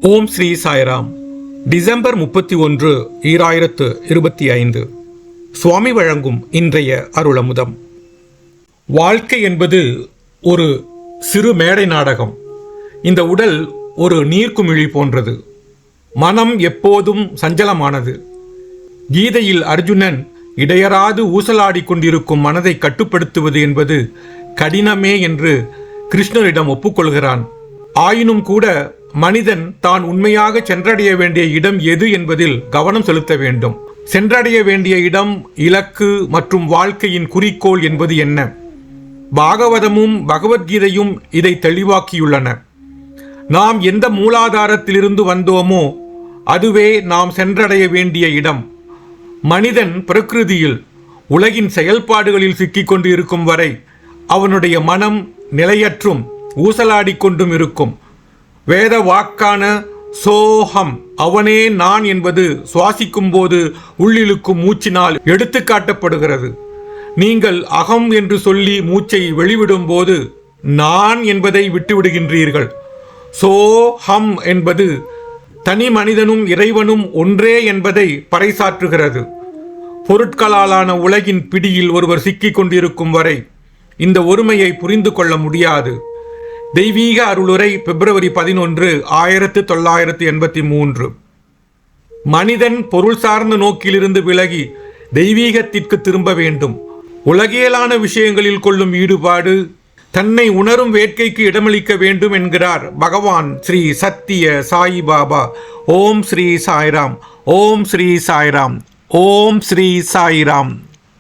ஓம் Sri Sairam. December 31, 2025. சுவாமி வழங்கும் இன்றைய அருளமுதம். வாழ்க்கை என்பது ஒரு சிறு மேடை நாடகம். இந்த உடல் ஒரு நீர்க்குமிழி போன்றது. மனம் எப்போதும் சஞ்சலமானது. கீதையில் அர்ஜுனன் இடையராது ஊசலாடி கொண்டிருக்கும் மனதை கட்டுப்படுத்துவது என்பது கடினமே என்று கிருஷ்ணரிடம் ஒப்புக்கொள்கிறான். ஆயினும் கூட மனிதன் தான் உண்மையாக சென்றடைய வேண்டிய இடம் எது என்பதில் கவனம் செலுத்த வேண்டும். சென்றடைய வேண்டிய இடம், இலக்கு மற்றும் வாழ்க்கையின் குறிக்கோள் என்பது என்ன? பாகவதமும் பகவத்கீதையும் இதை தெளிவாக்கியுள்ளன. நாம் எந்த மூலாதாரத்திலிருந்து வந்தோமோ அதுவே நாம் சென்றடைய வேண்டிய இடம். மனிதன் பிரகிருதியில் உலகின் செயல்பாடுகளில் சிக்கிக்கொண்டு இருக்கும் வரை அவனுடைய மனம் நிலையற்றும் ஊசலாடிக்கொண்டும் இருக்கும். வேத வாக்கான சோஹம், அவனே நான் என்பது சுவாசிக்கும் போது உள்ளிழுக்கும் மூச்சினால் எடுத்து காட்டப்படுகிறது. நீங்கள் அகம் என்று சொல்லி மூச்சை வெளிவிடும் போது நான் என்பதை விட்டுவிடுகின்றீர்கள். சோஹம் என்பது தனி மனிதனும் இறைவனும் ஒன்றே என்பதை பறைசாற்றுகிறது. பொருட்களாலான உலகின் பிடியில் ஒருவர் சிக்கிக் கொண்டிருக்கும் வரை இந்த ஒருமையை புரிந்து கொள்ள முடியாது. தெய்வீக அருளுரை, பிப்ரவரி 11, 1983. மனிதன் பொருள் சார்ந்த நோக்கிலிருந்து விலகி தெய்வீகத்திற்கு திரும்ப வேண்டும். உலகியலான விஷயங்களில் கொள்ளும் ஈடுபாடு தன்னை உணரும் வேட்கைக்கு இடமளிக்க வேண்டும் என்கிறார் பகவான் ஸ்ரீ சத்திய சாயி பாபா. ஓம் ஸ்ரீ சாய்ராம். ஓம் ஸ்ரீ சாய்ராம். ஓம் ஸ்ரீ சாய்ராம்.